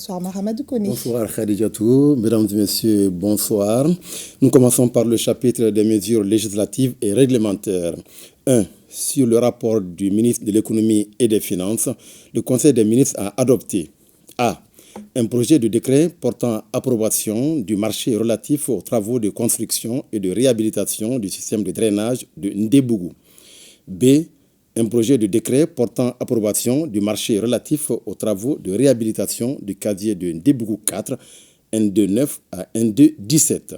Bonsoir Mahamadou Koni. Bonsoir Khadijatou, mesdames et messieurs, bonsoir. Nous commençons par le chapitre des mesures législatives et réglementaires. 1. Sur le rapport du ministre de l'économie et des finances, le Conseil des ministres a adopté A. Un projet de décret portant approbation du marché relatif aux travaux de construction et de réhabilitation du système de drainage de Ndebougou. B. Un projet de décret portant approbation du marché relatif aux travaux de réhabilitation du casier de Ndebougou 4, N29 à N217.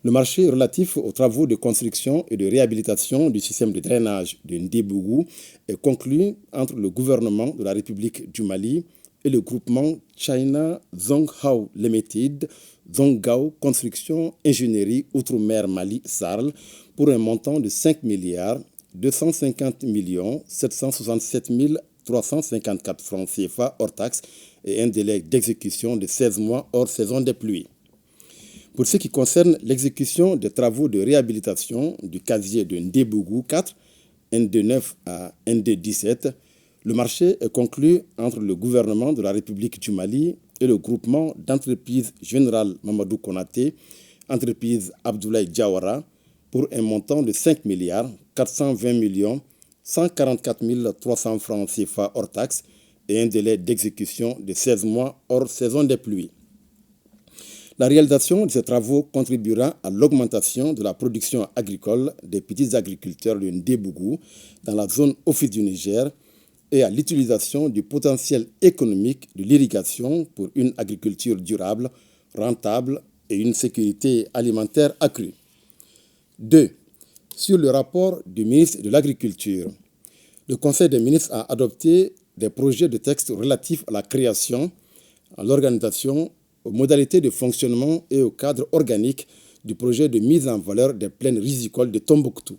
Le marché relatif aux travaux de construction et de réhabilitation du système de drainage de Ndebougou est conclu entre le gouvernement de la République du Mali et le groupement China Zonghao Limited, Zonghao Construction Ingénierie Outre-mer Mali SARL pour un montant de 5 milliards 250 767 354 francs CFA hors taxes et un délai d'exécution de 16 mois hors saison des pluies. Pour ce qui concerne l'exécution des travaux de réhabilitation du casier de Ndebougou 4, N29 à N217, le marché est conclu entre le gouvernement de la République du Mali et le groupement d'entreprises Général Mamadou Konaté, entreprise Abdoulaye Diawara, pour un montant de 5 milliards 420 144 300 francs CFA hors taxes et un délai d'exécution de 16 mois hors saison des pluies. La réalisation de ces travaux contribuera à l'augmentation de la production agricole des petits agriculteurs de Ndebougou dans la zone office du Niger et à l'utilisation du potentiel économique de l'irrigation pour une agriculture durable, rentable et une sécurité alimentaire accrue. 2. Sur le rapport du ministre de l'Agriculture, le Conseil des ministres a adopté des projets de texte relatifs à la création, à l'organisation, aux modalités de fonctionnement et au cadre organique du projet de mise en valeur des plaines rizicoles de Tombouctou.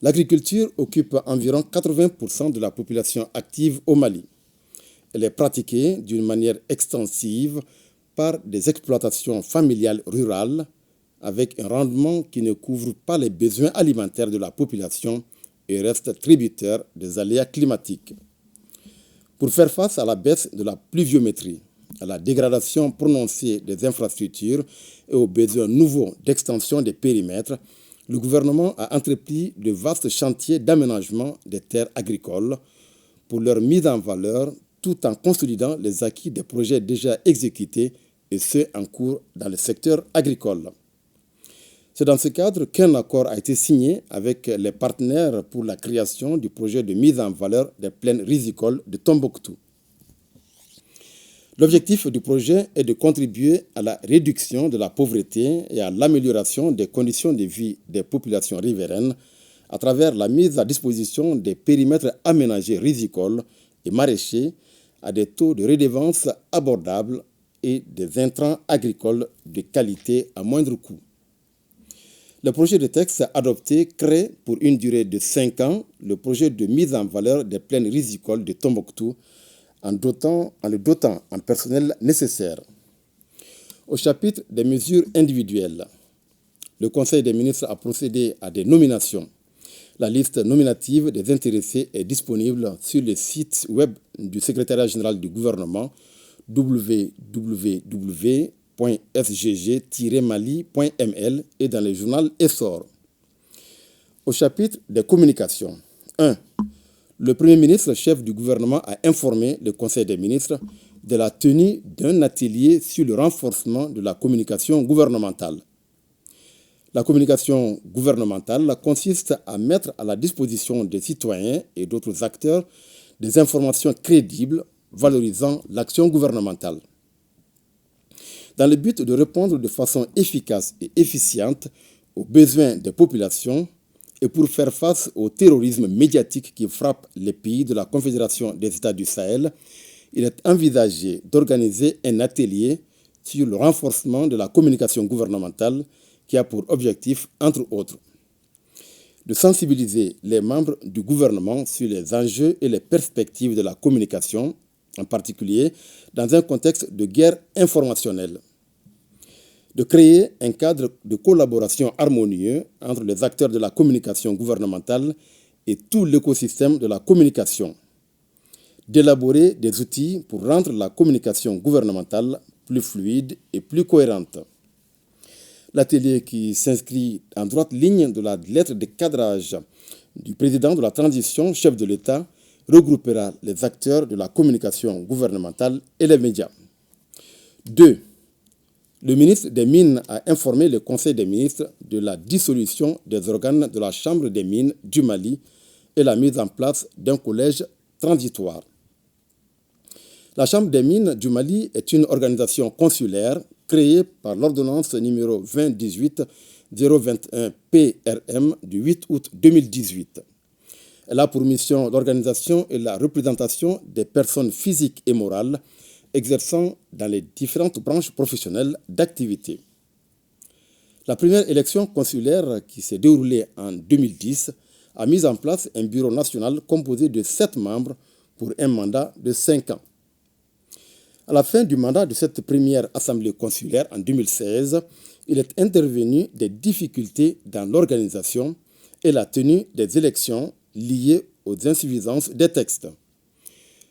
L'agriculture occupe environ 80% de la population active au Mali. Elle est pratiquée d'une manière extensive par des exploitations familiales rurales avec un rendement qui ne couvre pas les besoins alimentaires de la population et reste tributaire des aléas climatiques. Pour faire face à la baisse de la pluviométrie, à la dégradation prononcée des infrastructures et aux besoins nouveaux d'extension des périmètres, le gouvernement a entrepris de vastes chantiers d'aménagement des terres agricoles pour leur mise en valeur tout en consolidant les acquis des projets déjà exécutés et ceux en cours dans le secteur agricole. C'est dans ce cadre qu'un accord a été signé avec les partenaires pour la création du projet de mise en valeur des plaines rizicoles de Tombouctou. L'objectif du projet est de contribuer à la réduction de la pauvreté et à l'amélioration des conditions de vie des populations riveraines à travers la mise à disposition des périmètres aménagés rizicoles et maraîchers à des taux de redevance abordables et des intrants agricoles de qualité à moindre coût. Le projet de texte adopté crée pour une durée de 5 ans le projet de mise en valeur des plaines rizicoles de Tombouctou en le dotant en personnel nécessaire. Au chapitre des mesures individuelles, le Conseil des ministres a procédé à des nominations. La liste nominative des intéressés est disponible sur le site web du secrétariat général du gouvernement www.sgg-mali.ml et dans le journal Essor. Au chapitre des communications, 1. Le Premier ministre, chef du gouvernement, a informé le Conseil des ministres de la tenue d'un atelier sur le renforcement de la communication gouvernementale. La communication gouvernementale consiste à mettre à la disposition des citoyens et d'autres acteurs des informations crédibles valorisant l'action gouvernementale. Dans le but de répondre de façon efficace et efficiente aux besoins des populations et pour faire face au terrorisme médiatique qui frappe les pays de la Confédération des États du Sahel, il est envisagé d'organiser un atelier sur le renforcement de la communication gouvernementale qui a pour objectif, entre autres, de sensibiliser les membres du gouvernement sur les enjeux et les perspectives de la communication, en particulier dans un contexte de guerre informationnelle, de créer un cadre de collaboration harmonieux entre les acteurs de la communication gouvernementale et tout l'écosystème de la communication, d'élaborer des outils pour rendre la communication gouvernementale plus fluide et plus cohérente. L'atelier, qui s'inscrit en droite ligne de la lettre de cadrage du président de la transition, chef de l'État, regroupera les acteurs de la communication gouvernementale et les médias. 2. Le ministre des Mines a informé le Conseil des ministres de la dissolution des organes de la Chambre des mines du Mali et la mise en place d'un collège transitoire. La Chambre des mines du Mali est une organisation consulaire créée par l'ordonnance numéro 2018-021 PRM du 8 août 2018. Elle a pour mission l'organisation et la représentation des personnes physiques et morales exerçant dans les différentes branches professionnelles d'activité. La première élection consulaire, qui s'est déroulée en 2010, a mis en place un bureau national composé de 7 membres pour un mandat de 5 ans. À la fin du mandat de cette première assemblée consulaire en 2016, il est intervenu des difficultés dans l'organisation et la tenue des élections liées aux insuffisances des textes.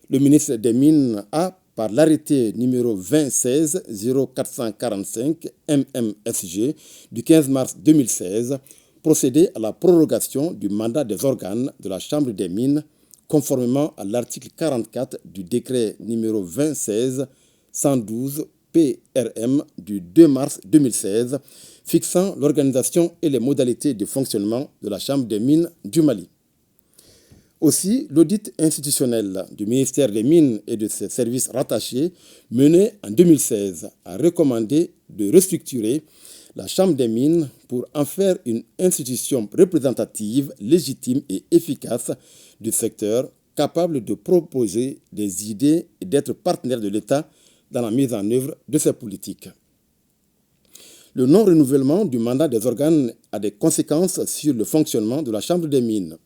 Le ministre des Mines a, par l'arrêté numéro 2016-0445 MMSG du 15 mars 2016, procédé à la prorogation du mandat des organes de la Chambre des mines conformément à l'article 44 du décret numéro 2016-112 PRM du 2 mars 2016 fixant l'organisation et les modalités de fonctionnement de la Chambre des mines du Mali. Aussi, l'audit institutionnel du ministère des Mines et de ses services rattachés, mené en 2016, a recommandé de restructurer la Chambre des mines pour en faire une institution représentative, légitime et efficace du secteur, capable de proposer des idées et d'être partenaire de l'État dans la mise en œuvre de ses politiques. Le non-renouvellement du mandat des organes a des conséquences sur le fonctionnement de la Chambre des mines.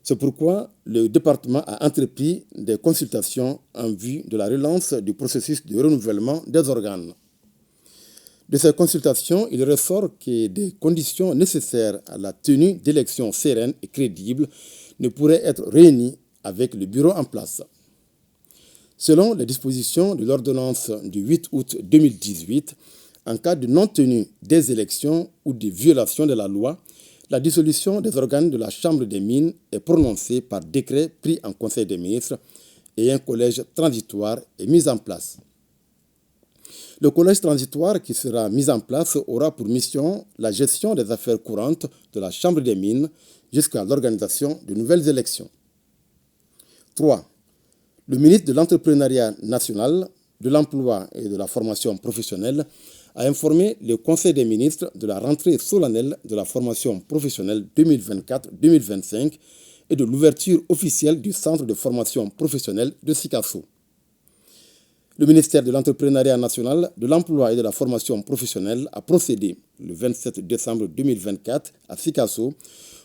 C'est pourquoi le département a entrepris des consultations en vue de la relance du processus de renouvellement des organes. De ces consultations, il ressort que des conditions nécessaires à la tenue d'élections sereines et crédibles ne pourraient être réunies avec le bureau en place. Selon les dispositions de l'ordonnance du 8 août 2018, en cas de non-tenue des élections ou de violation de la loi, la dissolution des organes de la Chambre des mines est prononcée par décret pris en Conseil des ministres et un collège transitoire est mis en place. Le collège transitoire qui sera mis en place aura pour mission la gestion des affaires courantes de la Chambre des mines jusqu'à l'organisation de nouvelles élections. 3. Le ministre de l'Entrepreneuriat national, de l'Emploi et de la formation professionnelle a informé le Conseil des ministres de la rentrée solennelle de la formation professionnelle 2024-2025 et de l'ouverture officielle du centre de formation professionnelle de Sikasso. Le ministère de l'Entrepreneuriat national, de l'Emploi et de la formation professionnelle a procédé le 27 décembre 2024 à Sikasso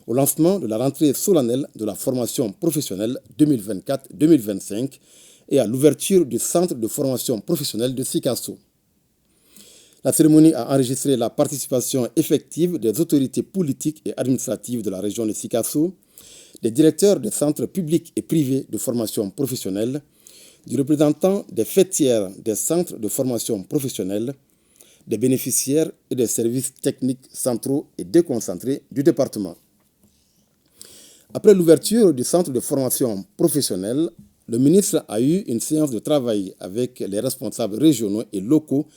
au lancement de la rentrée solennelle de la formation professionnelle 2024-2025 et à l'ouverture du centre de formation professionnelle de Sikasso. La cérémonie a enregistré la participation effective des autorités politiques et administratives de la région de Sikasso, des directeurs des centres publics et privés de formation professionnelle, du représentant des fêtières des centres de formation professionnelle, des bénéficiaires et des services techniques centraux et déconcentrés du département. Après l'ouverture du centre de formation professionnelle, le ministre a eu une séance de travail avec les responsables régionaux et locaux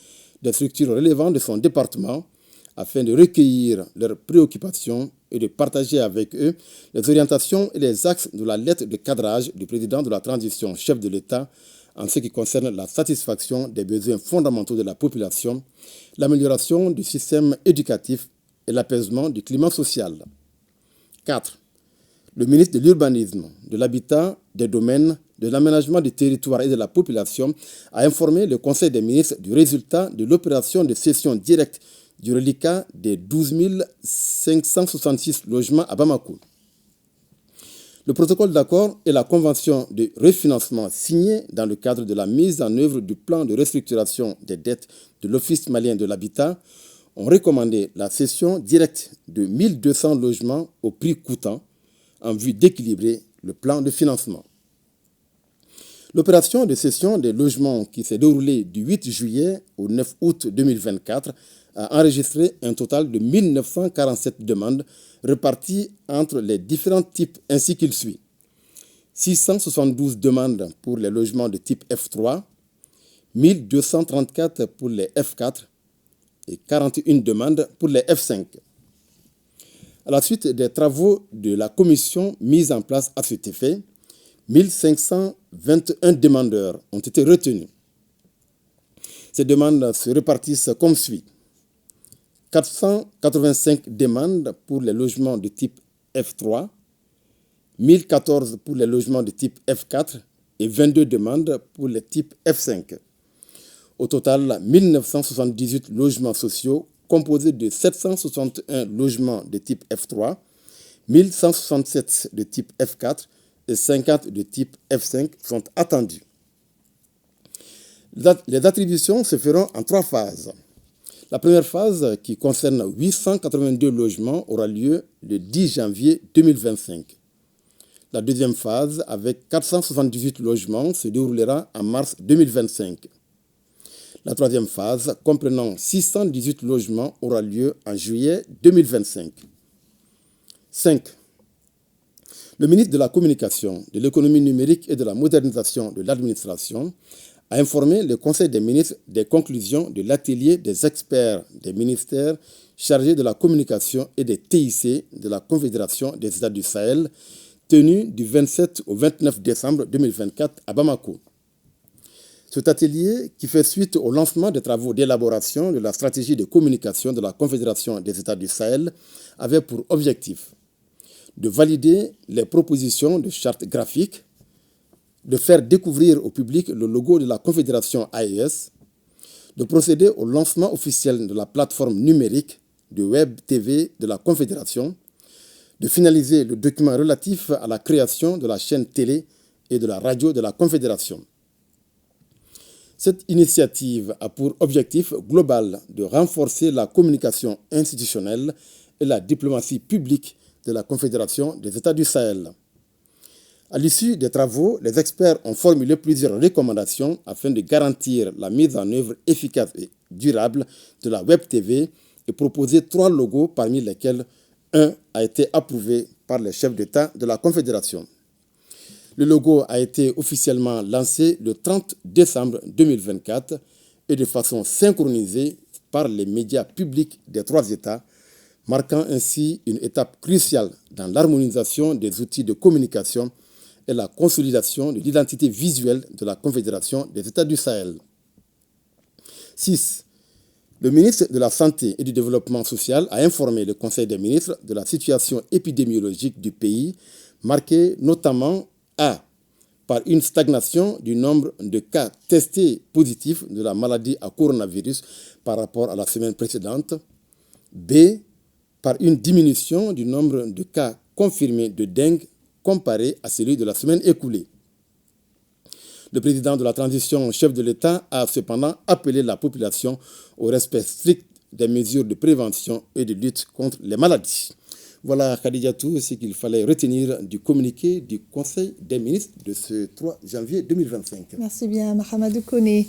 des structures relevantes de son département afin de recueillir leurs préoccupations et de partager avec eux les orientations et les axes de la lettre de cadrage du président de la transition chef de l'État en ce qui concerne la satisfaction des besoins fondamentaux de la population, l'amélioration du système éducatif et l'apaisement du climat social. 4. Le ministre de l'Urbanisme, de l'Habitat, des Domaines, de l'Aménagement du territoire et de la population a informé le Conseil des ministres du résultat de l'opération de cession directe du reliquat des 12 566 logements à Bamako. Le protocole d'accord et la convention de refinancement signée dans le cadre de la mise en œuvre du plan de restructuration des dettes de l'Office malien de l'habitat ont recommandé la cession directe de 1200 logements au prix coûtant en vue d'équilibrer le plan de financement. L'opération de cession des logements qui s'est déroulée du 8 juillet au 9 août 2024 a enregistré un total de 1947 demandes réparties entre les différents types ainsi qu'il suit. 672 demandes pour les logements de type F3, 1234 pour les F4 et 41 demandes pour les F5. À la suite des travaux de la commission mise en place à cet effet, 1521 demandeurs ont été retenus. Ces demandes se répartissent comme suit. 485 demandes pour les logements de type F3, 1014 pour les logements de type F4 et 22 demandes pour les types F5. Au total, 1978 logements sociaux composés de 761 logements de type F3, 1167 de type F4 et 50 de type F5 sont attendus. Les attributions se feront en 3 phases. La première phase, qui concerne 882 logements, aura lieu le 10 janvier 2025. La deuxième phase, avec 478 logements, se déroulera en mars 2025. La troisième phase, comprenant 618 logements, aura lieu en juillet 2025. 5. Le ministre de la Communication, de l'Économie numérique et de la modernisation de l'administration a informé le Conseil des ministres des conclusions de l'atelier des experts des ministères chargés de la communication et des TIC de la Confédération des États du Sahel, tenu du 27 au 29 décembre 2024 à Bamako. Cet atelier, qui fait suite au lancement des travaux d'élaboration de la stratégie de communication de la Confédération des États du Sahel, avait pour objectif de valider les propositions de charte graphique, de faire découvrir au public le logo de la Confédération AES, de procéder au lancement officiel de la plateforme numérique de Web TV de la Confédération, de finaliser le document relatif à la création de la chaîne télé et de la radio de la Confédération. Cette initiative a pour objectif global de renforcer la communication institutionnelle et la diplomatie publique de la Confédération des États du Sahel. À l'issue des travaux, les experts ont formulé plusieurs recommandations afin de garantir la mise en œuvre efficace et durable de la Web TV et proposé 3 logos parmi lesquels un a été approuvé par les chefs d'État de la Confédération. Le logo a été officiellement lancé le 30 décembre 2024 et de façon synchronisée par les médias publics des 3 États, marquant ainsi une étape cruciale dans l'harmonisation des outils de communication et la consolidation de l'identité visuelle de la Confédération des États du Sahel. 6. Le ministre de la Santé et du Développement social a informé le Conseil des ministres de la situation épidémiologique du pays, marquée notamment A. par une stagnation du nombre de cas testés positifs de la maladie à coronavirus par rapport à la semaine précédente, B. par une diminution du nombre de cas confirmés de dengue comparé à celui de la semaine écoulée. Le président de la transition, chef de l'État, a cependant appelé la population au respect strict des mesures de prévention et de lutte contre les maladies. Voilà, Khadijatou, ce qu'il fallait retenir du communiqué du Conseil des ministres de ce 3 janvier 2025. Merci bien, Mahamadou Koné.